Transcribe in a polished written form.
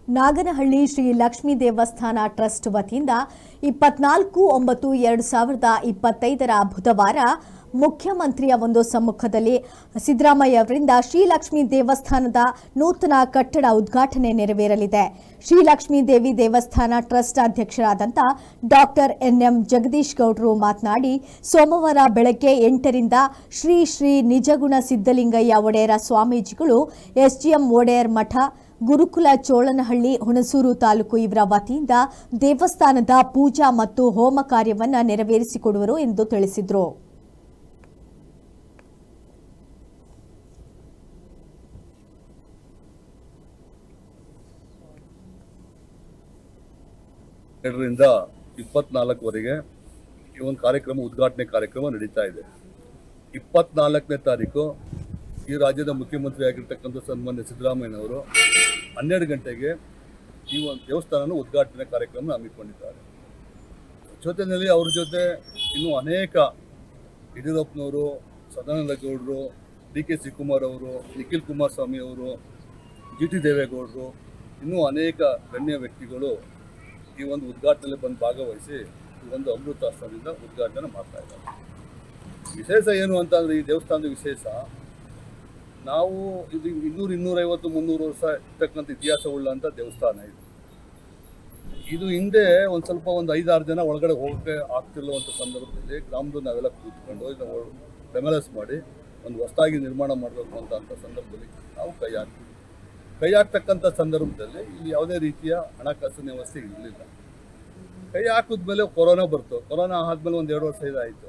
ನಾಗನಹಳ್ಳಿ ಶ್ರೀ ಲಕ್ಷ್ಮೀ ದೇವಸ್ಥಾನ ಟ್ರಸ್ಟ್ ವತಿಯಿಂದ 24/9/2025 ಬುಧವಾರ ಮುಖ್ಯಮಂತ್ರಿಯ ಒಂದು ಸಮ್ಮುಖದಲ್ಲಿ ಸಿದ್ದರಾಮಯ್ಯ ಅವರಿಂದ ಶ್ರೀಲಕ್ಷ್ಮೀ ದೇವಸ್ಥಾನದ ನೂತನ ಕಟ್ಟಡ ಉದ್ಘಾಟನೆ ನೆರವೇರಲಿದೆ. ಶ್ರೀಲಕ್ಷ್ಮೀ ದೇವಿ ದೇವಸ್ಥಾನ ಟ್ರಸ್ಟ್ ಅಧ್ಯಕ್ಷರಾದಂಥ ಡಾಕ್ಟರ್ ಎನ್.ಎಂ. ಜಗದೀಶ್ ಗೌಡರು ಮಾತನಾಡಿ, ಸೋಮವಾರ ಬೆಳಗ್ಗೆ 8ರಿಂದ ಶ್ರೀ ಶ್ರೀ ನಿಜಗುಣ ಸಿದ್ದಲಿಂಗಯ್ಯ ಒಡೆಯರ ಸ್ವಾಮೀಜಿಗಳು ಎಸ್ಜಿಎಂ ಒಡೆಯರ್ ಮಠ ಗುರುಕುಲ ಚೋಳನಹಳ್ಳಿ ಹುಣಸೂರು ತಾಲೂಕು ಇವರ ವತಿಯಿಂದ ದೇವಸ್ಥಾನದ ಪೂಜಾ ಮತ್ತು ಹೋಮ ಕಾರ್ಯವನ್ನು ನೆರವೇರಿಸಿಕೊಡುವರು ಎಂದು ತಿಳಿಸಿದರು. ರಿಂದ 24ವರೆಗೆ ಈ ಒಂದು ಕಾರ್ಯಕ್ರಮ ಉದ್ಘಾಟನೆ ಕಾರ್ಯಕ್ರಮ ನಡೀತಾ ಇದೆ. 24ನೇ ತಾರೀಕು ಈ ರಾಜ್ಯದ ಮುಖ್ಯಮಂತ್ರಿ ಆಗಿರ್ತಕ್ಕಂಥ ಸನ್ಮಾನ್ಯ ಸಿದ್ದರಾಮಯ್ಯನವರು 12 ಗಂಟೆಗೆ ಈ ಒಂದು ದೇವಸ್ಥಾನ ಉದ್ಘಾಟನೆ ಕಾರ್ಯಕ್ರಮ ಹಮ್ಮಿಕೊಂಡಿದ್ದಾರೆ. ಜೊತೆಯಲ್ಲಿ ಅವ್ರ ಜೊತೆ ಇನ್ನೂ ಅನೇಕ ಯಡಿಯೂರಪ್ಪನವರು, ಸದಾನಂದ ಗೌಡರು, ಡಿ.ಕೆ. ಶಿವಕುಮಾರ್ ಅವರು, ನಿಖಿಲ್ ಕುಮಾರಸ್ವಾಮಿ ಅವರು, ಜಿ.ಟಿ. ದೇವೇಗೌಡರು, ಇನ್ನೂ ಅನೇಕ ಗಣ್ಯ ವ್ಯಕ್ತಿಗಳು ಈ ಒಂದು ಉದ್ಘಾಟನೆಯಲ್ಲಿ ಬಂದು ಭಾಗವಹಿಸಿ ಈ ಒಂದು ಅಮೃತಾಸ್ತ್ರದಿಂದ ಉದ್ಘಾಟನೆ ಮಾಡ್ತಾ ಇದ್ದಾರೆ. ವಿಶೇಷ ಏನು ಅಂತಂದರೆ, ಈ ದೇವಸ್ಥಾನದ ವಿಶೇಷ, ನಾವು ಇದು 200-250-300 ವರ್ಷ ಇರ್ತಕ್ಕಂಥ ಇತಿಹಾಸವುಳ್ಳಂಥ ದೇವಸ್ಥಾನ ಇದು ಹಿಂದೆ ಒಂದು 5-6 ಜನ ಒಳಗಡೆ ಹೋಗೋಕ್ಕೆ ಆಗ್ತಿರುವಂಥ ಸಂದರ್ಭದಲ್ಲಿ ಗ್ರಾಮದಲ್ಲಿ ನಾವೆಲ್ಲ ಕೂತ್ಕೊಂಡು ಇದನ್ನು ಬೆಮಲಸ್ ಮಾಡಿ ಒಂದು ಹೊಸದಾಗಿ ನಿರ್ಮಾಣ ಮಾಡಬೇಕು ಅಂತ ಸಂದರ್ಭದಲ್ಲಿ ನಾವು ಕೈ ಹಾಕ್ತಕ್ಕಂಥ ಸಂದರ್ಭದಲ್ಲಿ ಇಲ್ಲಿ ಯಾವುದೇ ರೀತಿಯ ಹಣಕಾಸಿನ ವ್ಯವಸ್ಥೆ ಇರಲಿಲ್ಲ. ಕೈ ಹಾಕಿದ್ಮೇಲೆ ಕೊರೋನಾ ಬಂತು. ಕೊರೋನಾ ಆದಮೇಲೆ 1-2 ವರ್ಷ ಇದಾಯಿತು.